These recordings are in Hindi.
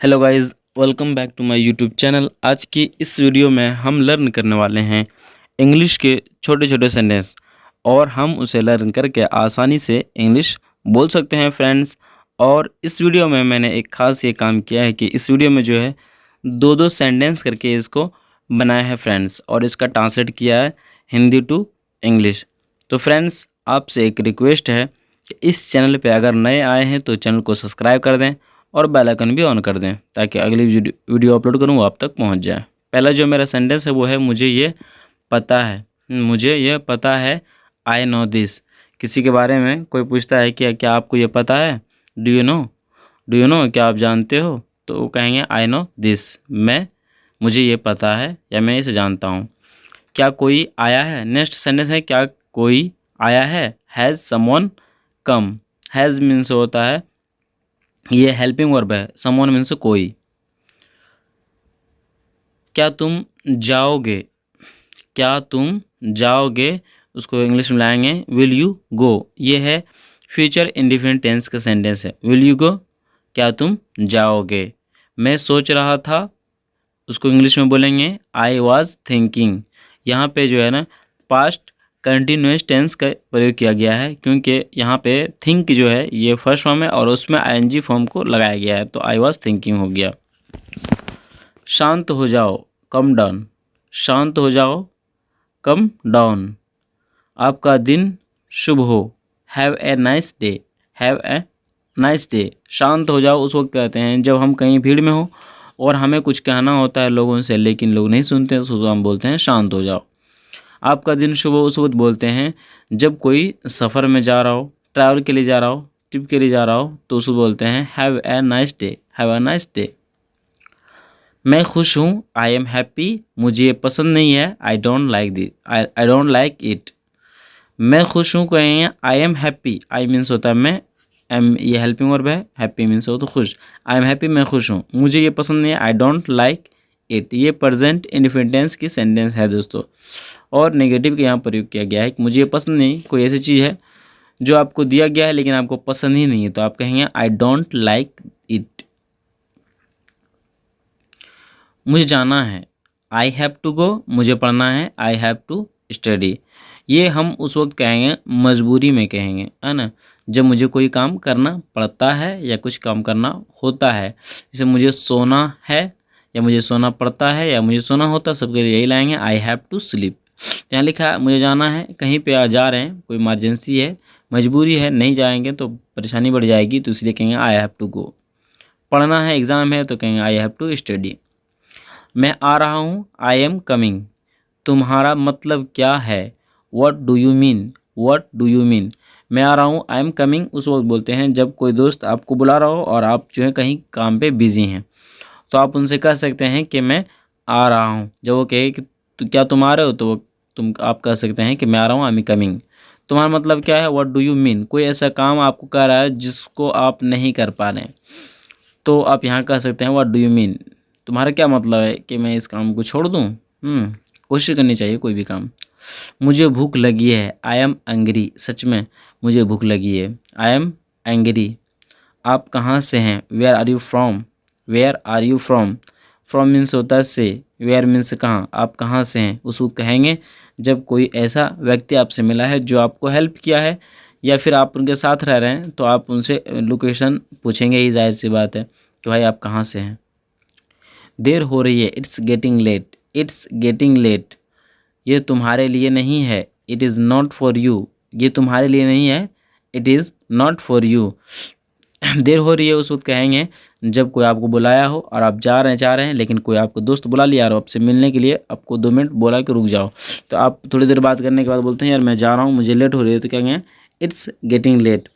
Hello guys, welcome back to my YouTube channel. आज की इस वीडियो में हम लर्न करने वाले हैं इंग्लिश के छोटे छोटे सेंटेंस और हम उसे लर्न करके आसानी से इंग्लिश बोल सकते हैं फ्रेंड्स। और इस वीडियो में मैंने एक ख़ास ये काम किया है कि इस वीडियो में जो है दो दो सेंटेंस करके इसको बनाया है फ्रेंड्स, और इसका ट्रांसलेट किया है हिंदी टू इंग्लिश। तो फ्रेंड्स, आपसे एक रिक्वेस्ट है कि इस चैनल पे अगर नए आए हैं तो चैनल को सब्सक्राइब कर दें और बेल आइकन भी ऑन कर दें ताकि अगली वीडियो अपलोड करूँ वो आप तक पहुंच जाए। पहला जो मेरा सेंटेंस है वो है मुझे ये पता है। मुझे ये पता है, आई नो दिस। किसी के बारे में कोई पूछता है कि क्या आपको ये पता है, do you know, do you know, क्या आप जानते हो, तो वो कहेंगे आई नो दिस, मुझे ये पता है या मैं इसे जानता हूँ। क्या कोई आया है, नेक्स्ट सेंटेंस है क्या कोई आया है, has someone come. Has means होता है, ये हेल्पिंग वर्ब है, समवन मीन्स कोई। क्या तुम जाओगे, क्या तुम जाओगे, उसको इंग्लिश में लाएंगे विल यू गो। ये है फ्यूचर इंडिफिनिट टेंस का सेंटेंस है, विल यू गो, क्या तुम जाओगे। मैं सोच रहा था, उसको इंग्लिश में बोलेंगे आई वॉज थिंकिंग। यहाँ पे जो है ना पास्ट कंटिन्यूस टेंस का प्रयोग किया गया है क्योंकि यहाँ पे थिंक जो है ये फर्स्ट फॉर्म है और उसमें आईएनजी फॉर्म को लगाया गया है, तो आई वॉज थिंकिंग हो गया। शांत हो जाओ, कम डाउन। शांत हो जाओ, कम डाउन। आपका दिन शुभ हो, have a nice day, have a nice day. शांत हो जाओ उस वक्त कहते हैं जब हम कहीं भीड़ में हो और हमें कुछ कहना होता है लोगों से लेकिन लोग नहीं सुनते, तो हम बोलते हैं शांत हो जाओ। आपका दिन शुभ हो उस वक्त बोलते हैं जब कोई सफ़र में जा रहा हो, ट्रैवल के लिए जा रहा हो, ट्रिप के लिए जा रहा हो, तो उसको बोलते हैं have a nice day, have a nice day. मैं खुश हूँ, आई एम हैप्पी। मुझे ये पसंद नहीं है, I don't like this, I don't like it. मैं खुश हूँ कहेंगे I am happy. I means होता है मैं, एम ये हेल्पिंग वर्ब है, हैप्पी मीन्स हो तो खुश। आई एम हैप्पी, मैं खुश हूँ। मुझे ये पसंद नहीं है, आई डोंट लाइक इट। ये प्रेजेंट इंडिफिनिट टेंस की सेंटेंस है दोस्तों। और नेगेटिव के यहाँ प्रयोग किया गया है कि मुझे ये पसंद नहीं, कोई ऐसी चीज़ है जो आपको दिया गया है लेकिन आपको पसंद ही नहीं है, तो आप कहेंगे आई डोंट लाइक इट। मुझे जाना है, आई हैव टू गो। मुझे पढ़ना है, आई हैव टू स्टडी। ये हम उस वक्त कहेंगे मजबूरी में कहेंगे, है ना, जब मुझे कोई काम करना पड़ता है या कुछ काम करना होता है। जैसे मुझे सोना है या मुझे सोना पड़ता है या मुझे सोना होता है, सबके लिए यही लाएंगे आई हैव टू स्लीप। यहाँ लिखा है मुझे जाना है, कहीं पे जा रहे हैं, कोई इमरजेंसी है, मजबूरी है, नहीं जाएंगे तो परेशानी बढ़ जाएगी, तो इसलिए कहेंगे आई हैव टू गो। पढ़ना है, एग्ज़ाम है, तो कहेंगे आई हैव टू स्टडी। मैं आ रहा हूँ, आई एम कमिंग। तुम्हारा मतलब क्या है, what do you mean, what do you mean. मैं आ रहा हूँ, आई एम कमिंग उस वक्त बोलते हैं जब कोई दोस्त आपको बुला रहा हो और आप जो है कहीं काम पे बिजी हैं, तो आप उनसे कह सकते हैं कि मैं आ रहा हूँ। जब वो कहे कि क्या तुम आ रहे हो, तो वो आप कह सकते हैं कि मैं आ रहा हूँ, आई एम कमिंग। तुम्हारा मतलब क्या है, व्हाट डू यू मीन। कोई ऐसा काम आपको कह रहा है जिसको आप नहीं कर पा रहे हैं, तो आप यहाँ कह सकते हैं व्हाट डू यू मीन। तुम्हारा क्या मतलब है कि मैं इस काम को छोड़ दूँ। कोशिश करनी चाहिए कोई भी काम। मुझे भूख लगी है, आई एम एंग्री। सच में मुझे भूख लगी है, आई एम एंग्री। आप कहाँ से हैं, where are you from, where are you from. From means होता है से, वेयर मीन्स कहाँ, आप कहाँ से हैं। उसको कहेंगे जब कोई ऐसा व्यक्ति आपसे मिला है जो आपको हेल्प किया है या फिर आप उनके साथ रह रहे हैं, तो आप उनसे लोकेशन पूछेंगे ही, जाहिर सी बात है कि भाई आप कहाँ से हैं। देर हो रही है, it's getting late, it's getting late. ये तुम्हारे लिए नहीं है, it is not for you. ये तुम्हारे लिए नहीं है, it is not for you. देर हो रही है उस वक्त कहेंगे जब कोई आपको बुलाया हो और आप जा रहे हैं लेकिन कोई आपको दोस्त बुला लिया और आपसे मिलने के लिए आपको 2 मिनट बोला कि रुक जाओ, तो आप थोड़ी देर बात करने के बाद बोलते हैं यार मैं जा रहा हूँ, मुझे लेट हो रही है, तो कहेंगे इट्स गेटिंग लेट।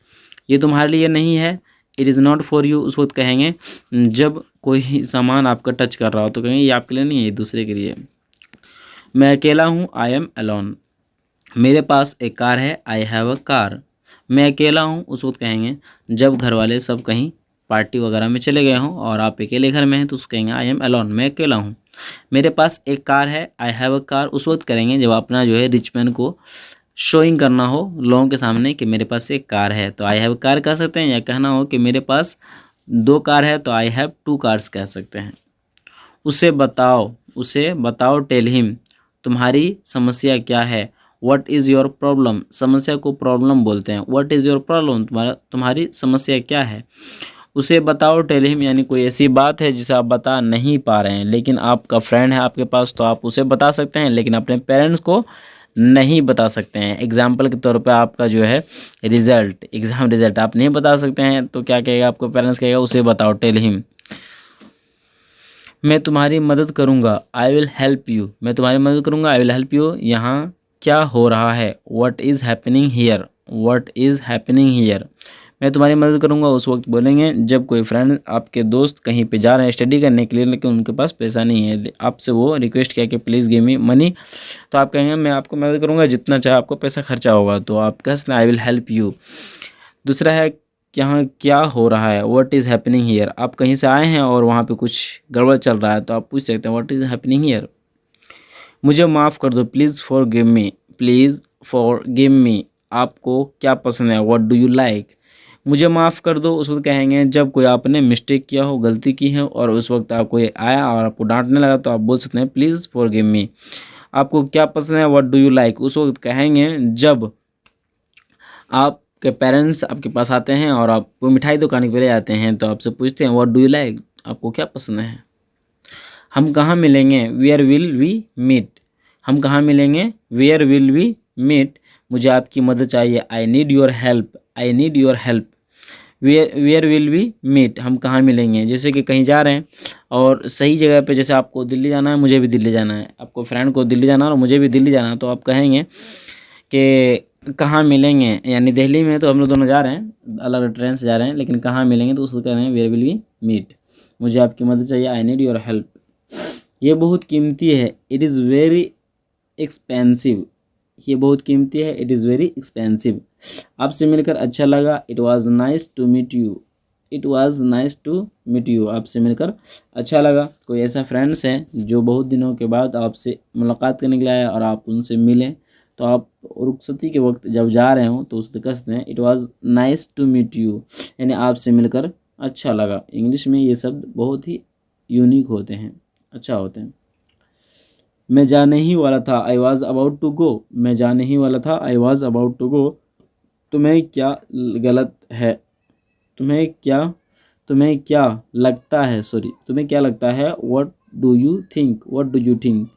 ये तुम्हारे लिए नहीं है, it is not for you. उस वक्त कहेंगे जब कोई सामान आपका टच कर रहा हो, तो कहेंगे ये आपके लिए नहीं है, ये दूसरे के लिए। मैं अकेला हूँ, आई एम अलोन। मेरे पास एक कार है, आई हैव अ कार। मैं अकेला हूँ उस वक्त कहेंगे जब घर वाले सब कहीं पार्टी वगैरह में चले गए हों और आप अकेले घर में हैं, तो उसको कहेंगे आई एम अलोन, मैं अकेला हूँ। मेरे पास एक कार है, आई हैव अ कार उस वक्त करेंगे जब अपना जो है रिच मैन को शोइंग करना हो लोगों के सामने कि मेरे पास एक कार है, तो आई हैव कार कह सकते हैं, या कहना हो कि मेरे पास 2 कार है तो आई हैव 2 कार्स कह सकते हैं। उसे बताओ टेल हिम, तुम्हारी समस्या क्या है। व्हाट इज़ योर प्रॉब्लम, समस्या को प्रॉब्लम बोलते हैं। व्हाट इज़ योर प्रॉब्लम, तुम्हारी समस्या क्या है। उसे बताओ टेल हिम, यानी कोई ऐसी बात है जिसे आप बता नहीं पा रहे हैं, लेकिन आपका फ्रेंड है आपके पास तो आप उसे बता सकते हैं, लेकिन अपने पेरेंट्स को नहीं बता सकते हैं। एग्जाम्पल के तौर पे आपका जो है एग्ज़ाम रिजल्ट आप नहीं बता सकते हैं, तो क्या कहेगा आपको पेरेंट्स, कहेगा उसे बताओ टेल हिम। मैं तुम्हारी मदद करूँगा, आई विल हेल्प यू, मैं तुम्हारी मदद करूँगा, आई विल हेल्प यू। यहाँ क्या हो रहा है, what is happening here, what is happening here. मैं तुम्हारी मदद करूँगा उस वक्त बोलेंगे जब कोई फ्रेंड, आपके दोस्त कहीं पे जा रहे हैं स्टडी करने के लिए, लेकिन उनके पास पैसा नहीं है, आपसे वो रिक्वेस्ट किया कि प्लीज़ गिव मी मनी, तो आप कहेंगे मैं आपको मदद करूँगा जितना चाहे आपको पैसा खर्चा होगा, तो आप कह सकते हैं आई विल हेल्प यू। दूसरा है यहाँ क्या हो रहा है, व्हाट इज़ हैपनिंग हियर। आप कहीं से आए हैं और वहाँ पे कुछ गड़बड़ चल रहा है, तो आप पूछ सकते हैं व्हाट इज़ हैपनिंग हियर। मुझे माफ़ कर दो, please forgive me, please forgive me. आपको क्या पसंद है, व्हाट डू यू लाइक। मुझे माफ़ कर दो उस वक्त कहेंगे जब कोई आपने मिस्टेक किया हो, गलती की है, और उस वक्त आप कोई आया और आपको डांटने लगा, तो आप बोल सकते हैं प्लीज़ फॉरगिव मी। आपको क्या पसंद है, व्हाट डू यू लाइक, उस वक्त कहेंगे जब आपके पेरेंट्स आपके पास आते हैं और आपको मिठाई दुकान के लिए आते हैं, तो आपसे पूछते हैं व्हाट डू यू लाइक, आपको क्या पसंद है। हम कहाँ मिलेंगे, वेयर विल वी मीट, हम कहाँ मिलेंगे, वेयर विल वी मीट। मुझे आपकी मदद चाहिए, I need your help, I need your help. Where will we meet, हम कहाँ मिलेंगे। जैसे कि कहीं जा रहे हैं और सही जगह पे, जैसे आपको दिल्ली जाना है, मुझे भी दिल्ली जाना है, आपको फ्रेंड को दिल्ली जाना है और मुझे भी दिल्ली जाना है, तो आप कहेंगे कि कहाँ मिलेंगे, यानी दिल्ली में तो हम लोग दोनों जा रहे हैं, अलग अलग ट्रेन से जा रहे हैं, लेकिन कहाँ मिलेंगे, तो उसको कह रहे हैं वेयर विल वी मीट। मुझे आपकी मदद चाहिए, आई नीड योर हेल्प। ये बहुत कीमती है, इट इज़ वेरी एक्सपेंसिव, ये बहुत कीमती है, इट इज़ वेरी एक्सपेंसिव। आपसे मिलकर अच्छा लगा, it was nice to meet you, it was nice to meet you. आपसे मिलकर अच्छा लगा। कोई ऐसा फ्रेंड्स है जो बहुत दिनों के बाद आपसे मुलाकात करने के लिए आया और आप उनसे मिलें, तो आप रुखसती के वक्त जब जा रहे हो तो उससे कहते हैं it was nice to meet you, यानी आपसे मिलकर अच्छा लगा। इंग्लिश में ये शब्द बहुत ही यूनिक होते हैं, अच्छा होते हैं। मैं जाने ही वाला था, I was about to go, मैं जाने ही वाला था, I was about to go. तुम्हें क्या गलत है, तुम्हें क्या लगता है, सॉरी, तुम्हें क्या लगता है, what do you think, what do you think.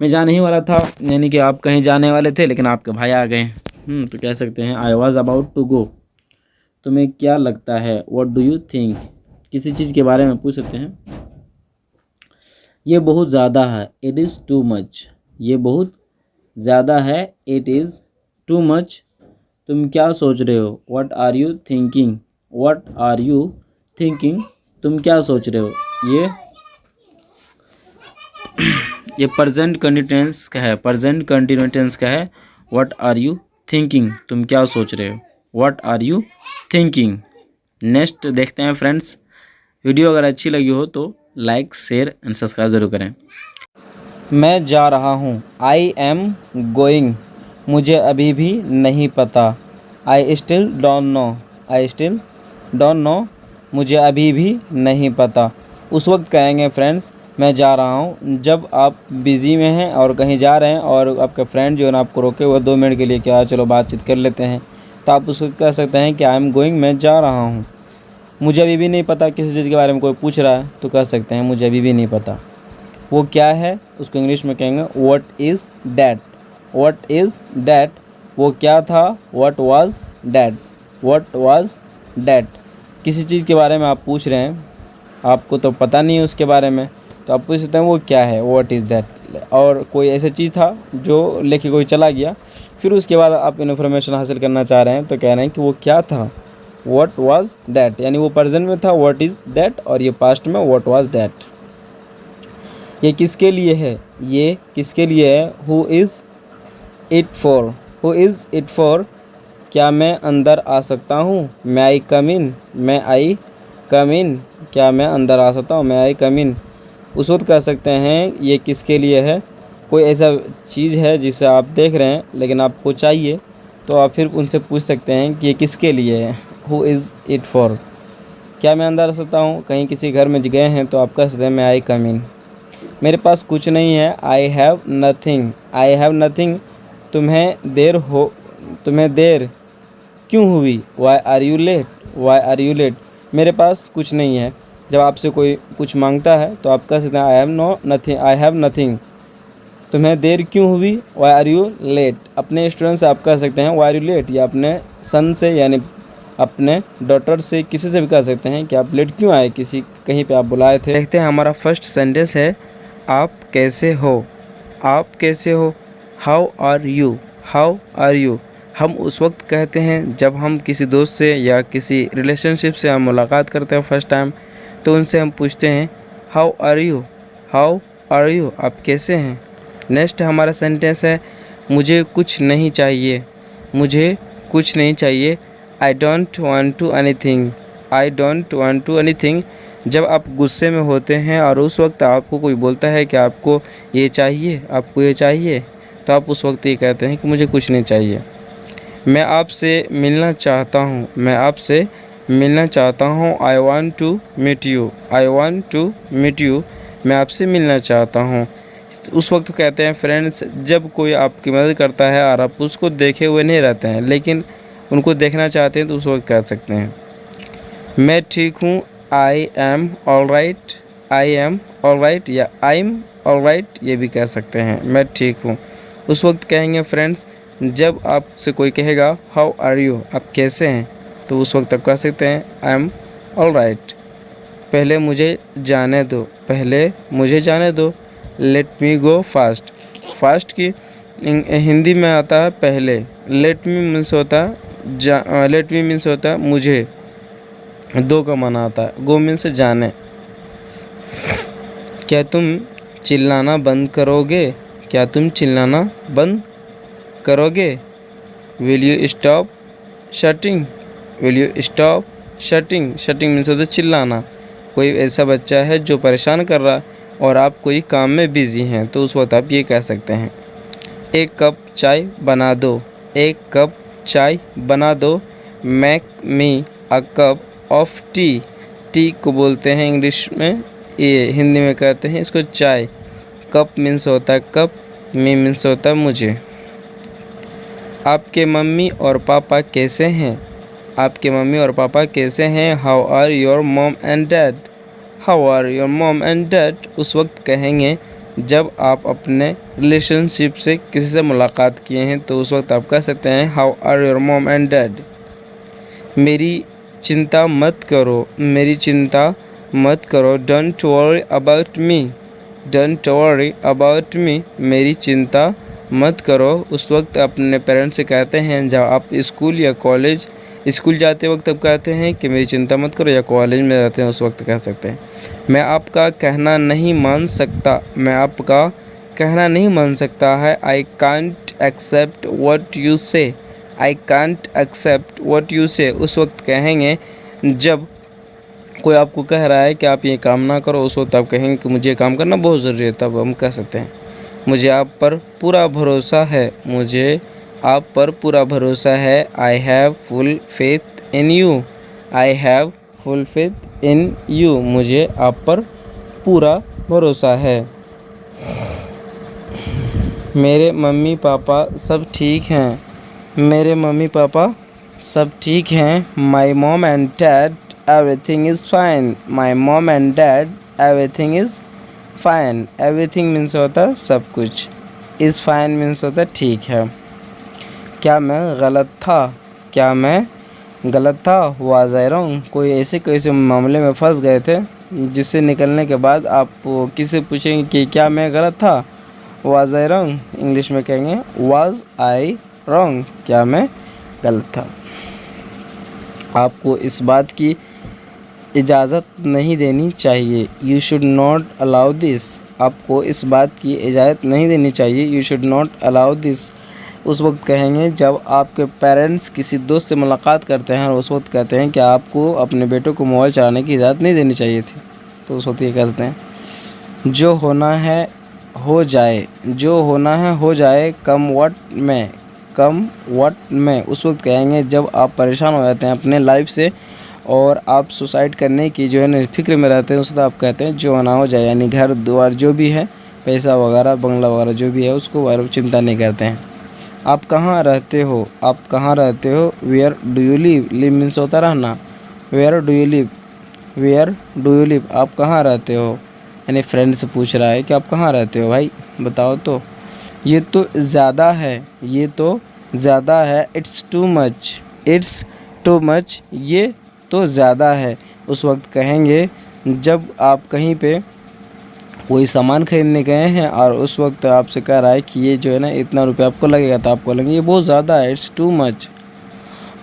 मैं जाने ही वाला था, यानी कि आप कहीं जाने वाले थे लेकिन आपके भाई आ गए, तो कह सकते हैं I was about to go. तुम्हें क्या लगता है, व्हाट डू यू थिंक, किसी चीज़ के बारे में पूछ सकते हैं। ये बहुत ज़्यादा है, इट इज़ टू मच, ये बहुत ज़्यादा है, इट इज़ टू मच। तुम क्या सोच रहे हो, what are you thinking, what are you thinking, तुम क्या सोच रहे हो। ये प्रेजेंट कंटिन्यूअस का है, प्रेजेंट कंटिन्यूअस का है। व्हाट आर यू थिंकिंग, तुम क्या सोच रहे हो, what are you thinking. Next देखते हैं फ्रेंड्स। वीडियो अगर अच्छी लगी हो तो लाइक शेयर एंड सब्सक्राइब ज़रूर करें। मैं जा रहा हूँ, आई एम गोइंग, मुझे अभी भी नहीं पता, I still don't know, I still don't know, मुझे अभी भी नहीं पता। उस वक्त कहेंगे फ्रेंड्स मैं जा रहा हूँ जब आप बिज़ी में हैं और कहीं जा रहे हैं और आपका फ्रेंड जो है ना आपको रोके हुए 2 मिनट के लिए, क्या चलो बातचीत कर लेते हैं, तो आप उसको कह सकते हैं कि आई एम गोइंग, मैं जा रहा हूँ। मुझे अभी भी नहीं पता, किसी चीज़ के बारे में कोई पूछ रहा है तो कह सकते हैं मुझे अभी भी नहीं पता। वो क्या है, उसको इंग्लिश में कहेंगे what is that, what is that, वो क्या था, what was that, what was that. किसी चीज़ के बारे में आप पूछ रहे हैं, आपको तो पता नहीं है उसके बारे में, तो आप पूछ सकते हैं वो क्या है, व्हाट इज़ दैट। और कोई ऐसा चीज़ था जो लेके कोई चला गया, फिर उसके बाद आप इन्फॉर्मेशन हासिल करना चाह रहे हैं तो कह रहे हैं कि वो क्या था, व्हाट वाज डैट, यानी वो प्रेजेंट में था व्हाट इज़ डैट, और ये पास्ट में व्हाट वाज डैट। ये किसके लिए है, ये किसके लिए है, who is it for, who is it for, क्या मैं अंदर आ सकता हूँ, मैं आई कम इन, मैं आई कम इन, क्या मैं अंदर आ सकता हूँ, मैं आई कम इन। उस वक्त कह सकते हैं ये किसके लिए है, कोई ऐसा चीज़ है जिसे आप देख रहे हैं लेकिन आपको चाहिए, तो आप फिर उनसे पूछ सकते हैं कि ये किसके लिए है, हु इज़ इट फॉर। क्या मैं अंदर आ सकता हूँ? कहीं किसी घर में गए हैं तो आप कह सकते हैं मैं आई कम इन। मेरे पास कुछ नहीं है, I have nothing. I have nothing. तुम्हें देर क्यों हुई? Why are you late? Why are you late? मेरे पास कुछ नहीं है। जब आपसे कोई कुछ मांगता है तो आप कह सकते हैं आई हैव नथिंग। तुम्हें देर क्यों हुई? Why are you late? अपने स्टूडेंट से आप कह सकते हैं वाई आर यू लेट, या अपने सन से यानी अपने डॉटर से, किसी से भी कह सकते हैं कि आप लेट क्यों आए, किसी कहीं पे आप बुलाए थे। देखते हैं हमारा फर्स्ट सेंटेंस है आप कैसे हो। आप कैसे हो? How are you? How are you? हम उस वक्त कहते हैं जब हम किसी दोस्त से या किसी रिलेशनशिप से हम मुलाकात करते हैं फर्स्ट टाइम, तो उनसे हम पूछते हैं how are you? How are you? आप कैसे हैं? नेक्स्ट हमारा सेंटेंस है मुझे कुछ नहीं चाहिए। मुझे कुछ नहीं चाहिए। I don't want to anything. I don't want to anything. जब आप गुस्से में होते हैं और उस वक्त आपको कोई बोलता है कि आपको ये चाहिए, आपको ये चाहिए, तो आप उस वक्त ये कहते हैं कि मुझे कुछ नहीं चाहिए। मैं आपसे मिलना चाहता हूँ। मैं आपसे मिलना चाहता हूँ। I want to meet you. I want to meet you. मैं आपसे मिलना चाहता हूँ। उस वक्त कहते हैं फ्रेंड्स जब कोई आपकी मदद करता है और आप उसको देखे हुए नहीं रहते हैं लेकिन उनको देखना चाहते हैं, तो उस वक्त कह सकते हैं मैं ठीक हूँ। I am all right. I am all right या आई एम ऑल राइट, ये भी कह सकते हैं मैं ठीक हूँ। उस वक्त कहेंगे फ्रेंड्स जब आपसे कोई कहेगा हाउ आर यू? आप कैसे हैं? तो उस वक्त आप कह सकते हैं आई एम ऑल राइट। पहले मुझे जाने दो। पहले मुझे जाने दो। लेट मी गो फास्ट। फास्ट की हिंदी में आता है पहले। लेट मी मीन्स होता है लेट मी मीन्स होता है मुझे। दो का माना आता है। गो मीन्स जाने। क्या तुम चिल्लाना बंद करोगे? क्या तुम चिल्लाना बंद करोगे? Will you stop shouting? Will you stop shouting? Shouting means होता है चिल्लाना। कोई ऐसा बच्चा है जो परेशान कर रहा है और आप कोई काम में बिजी हैं, तो उस वक्त आप ये कह सकते हैं एक कप चाय बना दो। एक कप चाय बना दो। Make me a cup of T. T को बोलते हैं इंग्लिश में, ये हिंदी में कहते हैं इसको चाय। कप मीन्स होता है कप। मी मीन्स होता है मुझे। आपके मम्मी और पापा कैसे हैं? आपके मम्मी और पापा कैसे हैं? How are your mom and dad? How are your mom and dad? उस वक्त कहेंगे जब आप अपने रिलेशनशिप से किसी से मुलाकात किए हैं, तो उस वक्त आप कह सकते हैं how are your mom and dad. मेरी चिंता मत करो। मेरी चिंता मत करो। Don't worry about me. Don't worry about me. मेरी चिंता मत करो। उस वक्त अपने पेरेंट्स से कहते हैं जब आप स्कूल या कॉलेज, स्कूल जाते वक्त तब कहते हैं कि मेरी चिंता मत करो, या कॉलेज में रहते हैं उस वक्त कह सकते हैं मैं आपका कहना नहीं मान सकता। मैं आपका कहना नहीं मान सकता है। I can't accept what you say. I can't accept what you say. उस वक्त कहेंगे जब कोई आपको कह रहा है कि आप ये काम ना करो, उस वक्त आप कहेंगे कि मुझे ये काम करना बहुत ज़रूरी है, तब हम कह सकते हैं मुझे आप पर पूरा भरोसा है। मुझे आप पर पूरा भरोसा है। I have full faith in you. I have full faith in you. मुझे आप पर पूरा भरोसा है। मेरे मम्मी पापा सब ठीक हैं। मेरे मम्मी पापा सब ठीक हैं। My mom and dad everything is fine. My mom and dad everything is fine. Everything means होता है सब कुछ। इज़ फाइन मीन्स होता है ठीक है। क्या मैं गलत था? क्या मैं गलत था? Was I wrong? कोई ऐसे मामले में फंस गए थे जिससे निकलने के बाद आप किसी पूछेंगे कि क्या मैं गलत था? Was I wrong? इंग्लिश में कहेंगे वाज आई रॉन्ग? क्या मैं गलत था? आपको इस बात की इजाज़त नहीं देनी चाहिए। You should not allow this. आपको इस बात की इजाज़त नहीं देनी चाहिए। You should not allow this. उस वक्त कहेंगे जब आपके पेरेंट्स किसी दोस्त से मुलाकात करते हैं और उस वक्त कहते हैं कि आपको अपने बेटों को मोबाइल चलाने की इजाज़त नहीं देनी चाहिए थी, तो उस वक्त ये कहते हैं जो होना है हो जाए। जो होना है हो जाए। कम व्हाट में। उस वक्त कहेंगे जब आप परेशान हो जाते हैं अपने लाइफ से और आप सुसाइड करने की जो है ना फिक्र में रहते हैं, उसको आप कहते हैं जो ना हो जाए, यानी घर द्वार जो भी है, पैसा वगैरह बंगला वगैरह जो भी है उसको बारे में चिंता नहीं करते हैं। आप कहाँ रहते हो, आप कहाँ रहते हो, where do you live, live means होता रहना, where do you live, where do you live, आप कहाँ रहते हो, यानी फ्रेंड से पूछ रहा है कि आप कहाँ रहते हो भाई बताओ। तो ये तो ज़्यादा है, ये तो ज़्यादा है, it's too much, it's too much, ये तो ज़्यादा है। उस वक्त कहेंगे जब आप कहीं पे कोई सामान खरीदने गए हैं और उस वक्त आपसे कह रहा है कि ये जो है ना इतना रुपया आपको लगेगा, तो आपको लगेगा ये बहुत ज़्यादा है, इट्स टू मच।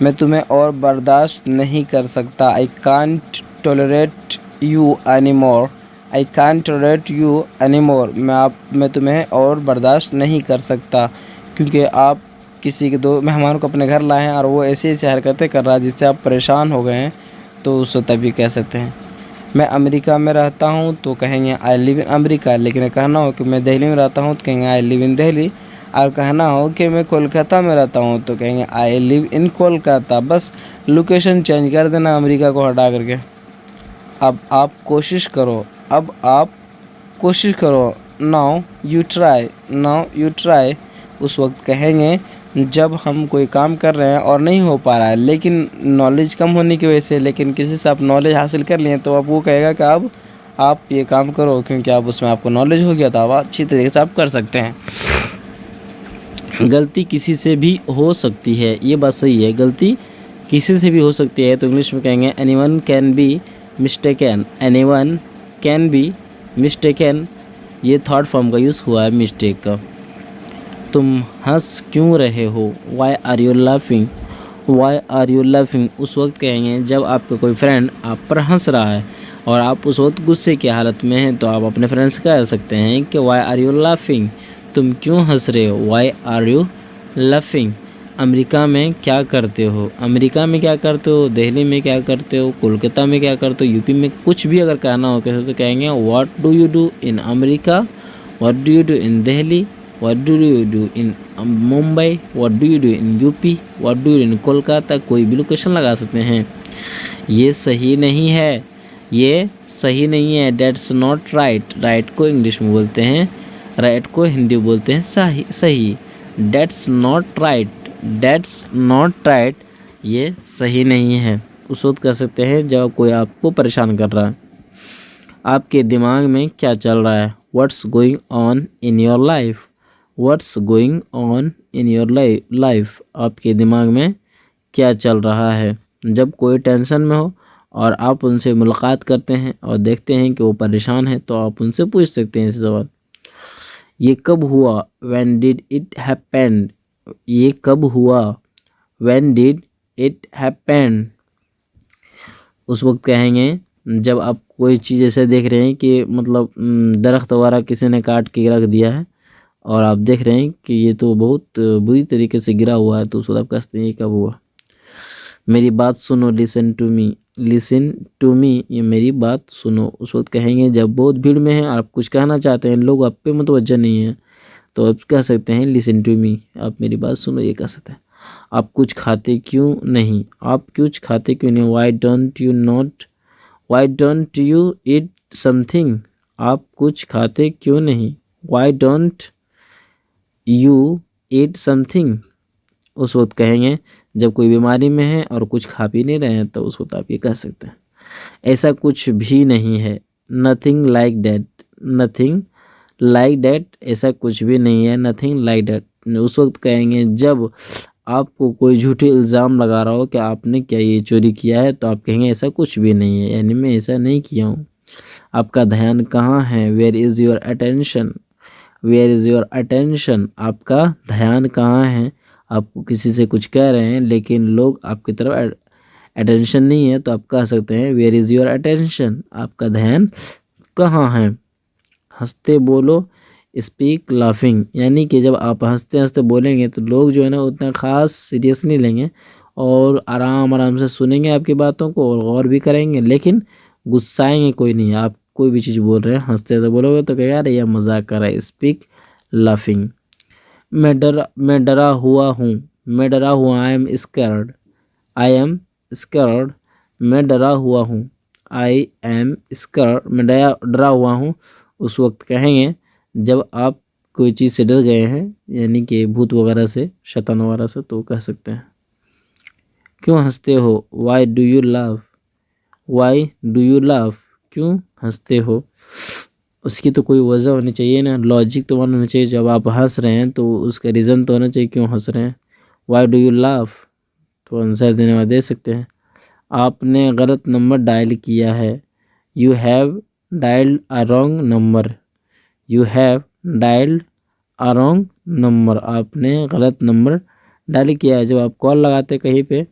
मैं तुम्हें और बर्दाश्त नहीं कर सकता, I can't tolerate you any more, I can't tolerate you any more, मैं तुम्हें और बर्दाश्त नहीं कर सकता, क्योंकि आप किसी के दो मेहमानों को अपने घर लाए हैं और वो ऐसी ऐसी हरकतें कर रहा है जिससे आप परेशान हो गए हैं, तो उसको तभी कह सकते हैं। मैं अमेरिका में रहता हूँ तो कहेंगे आई लिव इन अमेरिका, लेकिन कहना हो कि मैं दिल्ली में रहता हूँ तो कहेंगे आई लिव इन दिल्ली, और कहना हो कि मैं कोलकाता में रहता हूँ तो कहेंगे आई लिव इन कोलकाता। बस लोकेशन चेंज कर देना अमेरिका को हटा करके। अब आप कोशिश करो, अब आप कोशिश करो, now you try, now you try. उस वक्त कहेंगे जब हम कोई काम कर रहे हैं और नहीं हो पा रहा है, लेकिन नॉलेज कम होने की वजह से, लेकिन किसी से आप नॉलेज हासिल कर लिए तो अब वो कहेगा कि अब आप ये काम करो, क्योंकि आप उसमें आपको नॉलेज हो गया, तो आप अच्छी तरीके से आप कर सकते हैं। गलती किसी से भी हो सकती है, ये बात सही है, गलती किसी से भी हो सकती है, तो इंग्लिश में कहेंगे anyone can be mistaken, anyone can be mistaken, ये थर्ड फॉर्म का यूज़ हुआ है मिस्टेक का। तुम हंस क्यों रहे हो, why are you laughing, why are you laughing, उस वक्त कहेंगे जब आपका कोई फ्रेंड आप पर हंस रहा है और आप उस वक्त गुस्से की हालत में हैं, तो आप अपने फ्रेंड से कह सकते हैं कि वाई आर यू लाफिंग, तुम क्यों हंस रहे हो, why are you laughing. America में क्या करते हो, अमेरिका में क्या करते हो, दिल्ली में क्या करते हो, कोलकाता में क्या करते हो, यूपी में, कुछ भी अगर कहना हो कैसे तो कहेंगे what do you do in America, what do you do in Delhi, what do you do in Mumbai, what do you do in UP, what do you in Kolkata, कोई भी लोकेशन लगा सकते हैं। ये सही नहीं है, ये सही नहीं है, डेट्स नॉट राइट, राइट को इंग्लिश में बोलते हैं, राइट को हिंदी बोलते हैं सही, सही, that's not right, that's not right, ये सही नहीं है। उस वक्त कह सकते हैं जब कोई आपको परेशान कर रहा है। आपके दिमाग में क्या चल रहा है, what's going on in your life, what's going on in your life, आपके दिमाग में क्या चल रहा है। जब कोई टेंशन में हो और आप उनसे मुलाकात करते हैं और देखते हैं कि वो परेशान है, तो आप उनसे पूछ सकते हैं ऐसे सवाल। ये कब हुआ, व्हेन डिड इट हैपेंड, ये कब हुआ, व्हेन डिड इट हैपेंड। उस वक्त कहेंगे जब आप कोई चीज़ ऐसे देख रहे हैं कि मतलब दरख्त वगैरह किसी ने काट के रख दिया है और आप देख रहे हैं कि ये तो बहुत बुरी तरीके से गिरा हुआ है, तो उस वक्त आप कहते हैं ये कब हुआ। मेरी बात सुनो, listen to me, listen to me, ये मेरी बात सुनो। उस वक्त कहेंगे जब बहुत भीड़ में है, आप कुछ कहना चाहते हैं, लोग आप पे मुतवज्जह नहीं है, तो आप कह सकते हैं लिसन टू मी, आप मेरी बात सुनो, ये कह सकते हैं। आप कुछ खाते क्यों नहीं, आप कुछ खाते क्यों नहीं, why don't you not, why don't you eat something, आप कुछ खाते क्यों नहीं, why don't you eat something. उस वक्त कहेंगे जब कोई बीमारी में है और कुछ खा पी नहीं रहे हैं, तो उस वक्त आप ये कह सकते हैं ऐसा कुछ भी नहीं है, nothing like that, nothing like that, ऐसा कुछ भी नहीं है, नथिंग लाइक दैट। उस वक्त कहेंगे जब आपको कोई झूठे इल्ज़ाम लगा रहा हो कि आपने क्या ये चोरी किया है, तो आप कहेंगे ऐसा कुछ भी नहीं है, यानी मैं ऐसा नहीं किया हूँ। आपका ध्यान कहाँ है, where is your attention, where is your attention, आपका ध्यान कहाँ है। आपको किसी से कुछ कह रहे हैं लेकिन लोग आपकी तरफ अटेंशन नहीं है, तो आप कह सकते हैं वेयर इज़ योर अटेंशन, आपका ध्यान कहाँ है। हंसते बोलो, स्पीक लाफिंग, यानी कि जब आप हंसते हंसते बोलेंगे तो लोग जो है ना उतना ख़ास सीरियस नहीं लेंगे और आराम से सुनेंगे आपकी बातों को और गौर भी करेंगे, लेकिन गुस्साएंगे कोई नहीं। आप कोई भी चीज़ बोल रहे हैं हंसते हंसते बोलोगे तो कहेगा यार यह मजाक कर रहा है, स्पीक लाफिंग। मैं डरा हुआ हूँ, मैं डरा हुआ, I am scared, I am scared, मैं डरा हुआ हूँ, आई एम स्कर्ड, मैं डरा हुआ हूँ, उस वक्त कहेंगे जब आप कोई चीज़ से डर गए हैं, यानी कि भूत वगैरह से, शैतान वगैरह से, तो कह सकते हैं। क्यों हंसते हो, why do you laugh, why do you laugh, क्यों हंसते हो, उसकी तो कोई वजह होनी चाहिए ना, लॉजिक तो होना चाहिए। जब आप हंस रहे हैं तो उसका रीज़न तो होना चाहिए क्यों हंस रहे हैं। वाई डू यू लाफ, तो आंसर देने में दे सकते हैं। आपने गलत नंबर डायल किया है, you have dialled a wrong number, you have dialled a wrong number, आपने गलत नंबर डायल किया है। जब आप कॉल लगाते कहीं पे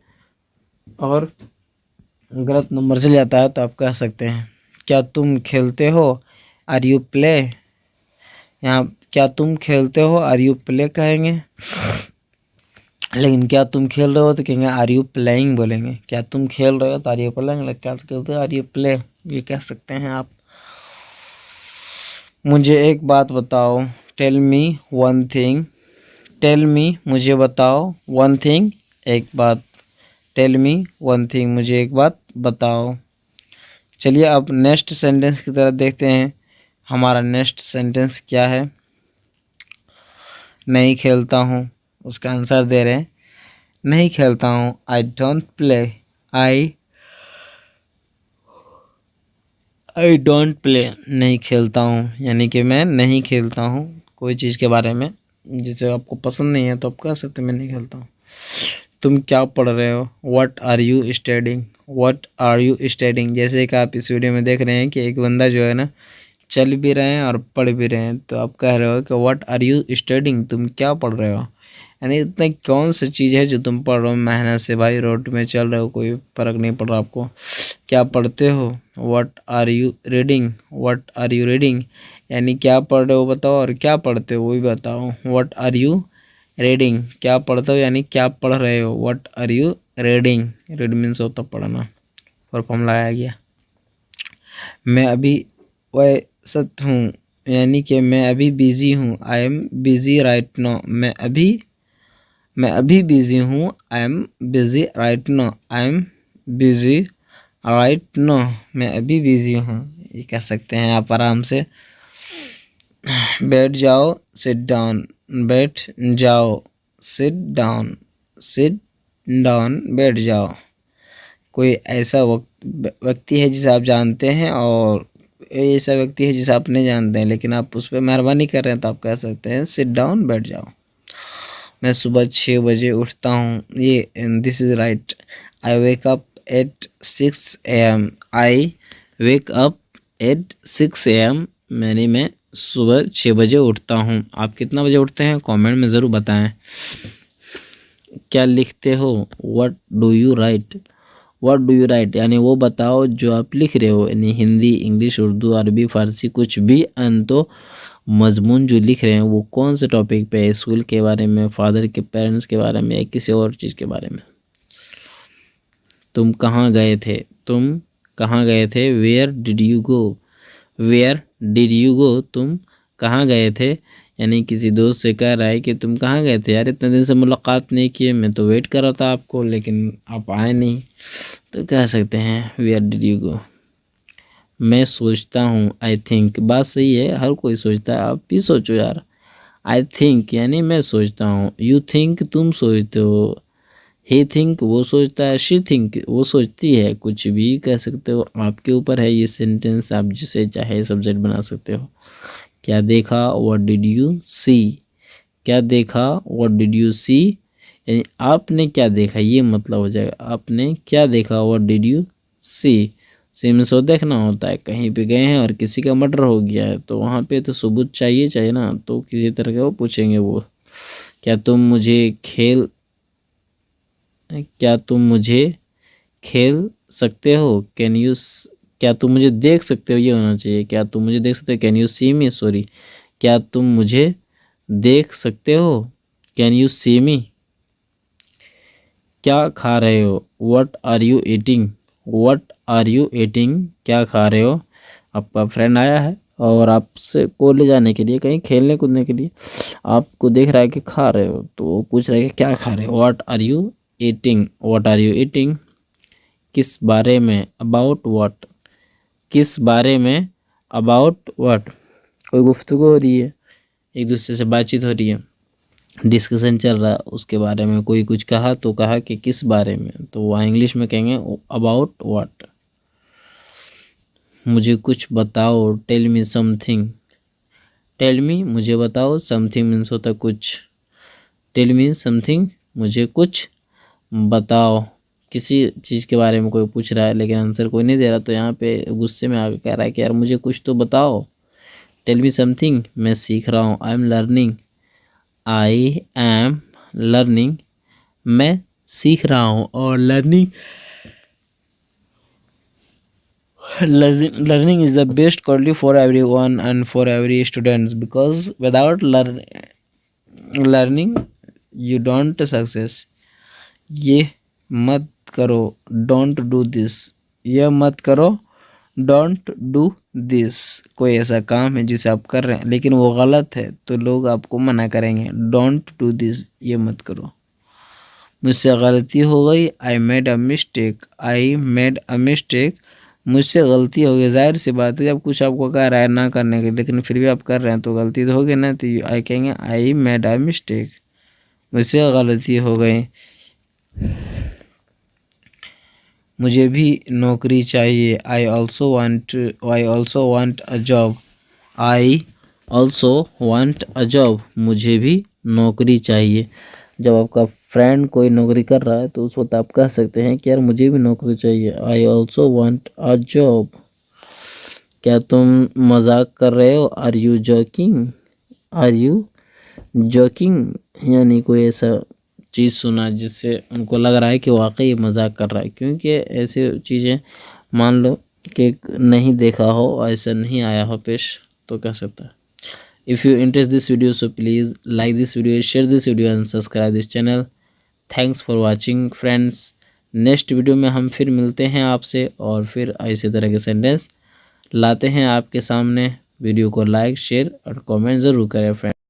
और गलत नंबर चल जाता है तो आप कह सकते हैं क्या तुम खेलते हो, आर यू प्ले, यहाँ क्या तुम खेलते हो, आर यू प्ले कहेंगे, लेकिन क्या तुम खेल रहे हो तो कहेंगे आर यू प्लेइंग बोलेंगे। क्या तुम खेल रहे हो तो आर यू प्लेइंग, क्या खेलते हो आर यू प्ले, ये कह सकते हैं आप। मुझे एक बात बताओ, tell me one thing, tell me मुझे बताओ, वन थिंग एक बात, टेल मी वन थिंग मुझे एक बात बताओ। चलिए अब नेक्स्ट सेंटेंस की तरफ देखते हैं। हमारा नेक्स्ट सेंटेंस क्या है, नहीं खेलता हूँ, उसका आंसर दे रहे हैं नहीं खेलता हूँ, I don't play, I don't play, नहीं खेलता हूँ, यानी कि मैं नहीं खेलता हूँ कोई चीज़ के बारे में जिसे आपको पसंद नहीं है तो आप कह सकते मैं नहीं खेलता हूँ। तुम क्या पढ़ रहे हो, what are you studying, what are you studying, जैसे कि आप इस वीडियो में देख रहे हैं कि एक बंदा जो है ना चल भी रहे हैं और पढ़ भी रहे हैं, तो आप कह रहे हो कि व्हाट आर यू स्टडिंग, तुम क्या पढ़ रहे हो, यानी इतना कौन सी चीज़ है जो तुम पढ़ रहे हो मेहनत से, भाई रोड में चल रहे हो कोई फ़र्क नहीं पड़ रहा आपको, क्या पढ़ते हो, what are you reading, what are you reading, यानी क्या पढ़ रहे हो बताओ और क्या पढ़ते हो वो भी बताओ। व्हाट आर यू रीडिंग, क्या पढ़ते हो यानी क्या पढ़ रहे हो, what are you reading, read means होता पढ़ना, और फॉर्म लगाया गया। मैं अभी व्यस्त हूँ, यानी कि मैं अभी बिज़ी हूँ, I am busy right now, मैं अभी बिज़ी हूँ, I am busy right now, I am busy right now, मैं अभी बिज़ी हूँ, ये कह सकते हैं आप आराम से। बैठ जाओ, सिट डाउन, बैठ जाओ, सिट डाउन, सिट डाउन, बैठ जाओ। कोई ऐसा व्यक्ति है जिसे आप जानते हैं और ऐसा व्यक्ति है जिसे आप नहीं जानते हैं लेकिन आप उस पर मेहरबानी कर रहे हैं तो आप कह सकते हैं सिट डाउन, बैठ जाओ। मैं सुबह 6 बजे उठता हूँ, ये this is right, I wake up at 6 AM, I wake up at 6 AM, यानी मैं सुबह 6 बजे उठता हूँ। आप कितना बजे उठते हैं कमेंट में ज़रूर बताएं। क्या लिखते हो, what do you right, what do you right, यानी वो बताओ जो आप लिख रहे हो, यानी हिंदी, इंग्लिश, उर्दू, अरबी, फ़ारसी, कुछ भी तो मजमून जो लिख रहे हैं वो कौन से टॉपिक पे है, स्कूल के बारे में, फादर के पेरेंट्स के बारे में या किसी और चीज़ के बारे में। तुम कहाँ गए थे, तुम कहाँ गए थे, where did you go, where did you go, तुम कहाँ गए थे, यानी किसी दोस्त से कह रहा है कि तुम कहाँ गए थे, यार इतने दिन से मुलाकात नहीं किए, मैं तो वेट कर रहा था आपको लेकिन आप आए नहीं, तो कह सकते हैं वेयर डिड यू गो। मैं सोचता हूँ, आई थिंक, बात सही है, हर कोई सोचता है, आप भी सोचो यार। आई थिंक यानी मैं सोचता हूँ, यू थिंक तुम सोचते हो, ही थिंक वो सोचता है, शी थिंक वो सोचती है, कुछ भी कह सकते हो, आपके ऊपर है ये सेंटेंस, आप जिसे चाहे सब्जेक्ट बना सकते हो। क्या देखा, व्हाट डिड यू सी, क्या देखा, व्हाट डिड यू सी, यानी आपने क्या देखा, ये मतलब हो जाएगा, आपने क्या देखा, व्हाट डिड यू सी, सी में सो देखना होता है, कहीं पे गए हैं और किसी का मर्डर हो गया है तो वहाँ पे तो सबूत चाहिए ना, तो किसी तरह का वो पूछेंगे वो। क्या तुम मुझे खेल सकते हो, कैन यू, क्या तुम मुझे देख सकते हो, ये होना चाहिए, क्या तुम मुझे देख सकते हो, can you see me, sorry, क्या तुम मुझे देख सकते हो, कैन यू सी मी। क्या खा रहे हो, what are you eating, what are you eating, क्या खा रहे हो, आपका फ्रेंड आया है और आपसे को ले जाने के लिए कहीं खेलने कूदने के लिए आपको देख रहा है कि खा रहे हो तो वो पूछ रहा है कि क्या खा रहे हो, what are you eating, what are you eating, किस बारे में, अबाउट व्हाट, किस बारे में, अबाउट व्हाट, कोई गुफ्तगू हो रही है, एक दूसरे से बातचीत हो रही है, डिस्कशन चल रहा है, उसके बारे में कोई कुछ कहा तो कहा कि किस बारे में, तो वहाँ इंग्लिश में कहेंगे अबाउट व्हाट। मुझे कुछ बताओ, tell me something, tell me मुझे बताओ, समथिंग मीन्स होता कुछ, टेल मी समथिंग मुझे कुछ बताओ, किसी चीज़ के बारे में कोई पूछ रहा है लेकिन आंसर कोई नहीं दे रहा, तो यहाँ पे गुस्से में आके कह रहा है कि यार मुझे कुछ तो बताओ, टेल मी समथिंग, मैं सीख रहा हूँ, I am learning, I am learning, मैं सीख रहा हूँ, और learning, learning is the best quality for everyone and for every students, because without learning you don't success। ये मत करो, don't do this, ये मत करो, don't do this, कोई ऐसा काम है जिसे आप कर रहे हैं लेकिन वो गलत है तो लोग आपको मना करेंगे, don't do this, ये मत करो। मुझसे गलती हो गई, I made a mistake, I made a mistake, मुझसे गलती हो गई। जाहिर सी बात है जब कुछ आपको कह रहा है ना करने के लेकिन फिर भी आप कर रहे हैं तो गलती तो होगी ना, तो आई कहेंगे आई मेड अ मिस्टेक, मुझसे गलती हो गई। मुझे भी नौकरी चाहिए, I also want a job, I also want a job, मुझे भी नौकरी चाहिए। जब आपका फ्रेंड कोई नौकरी कर रहा है तो उस वक्त आप कह सकते हैं कि यार मुझे भी नौकरी चाहिए, I also want a job. क्या तुम मजाक कर रहे हो, are you joking, are you joking, यानी कोई ऐसा चीज़ सुना जिससे उनको लग रहा है कि वाकई मजाक कर रहा है, क्योंकि ऐसे चीज़ें मान लो कि नहीं देखा हो, ऐसा नहीं आया हो पेश, तो कह सकता है। If you interest this video, so please like this video, share this video and subscribe this channel. Thanks for watching friends. Next video में हम फिर मिलते हैं आपसे और फिर ऐसे तरह के सेंटेंस लाते हैं आपके सामने। वीडियो को लाइक शेयर और कमेंट ज़रूर करें फ्रेंड्स।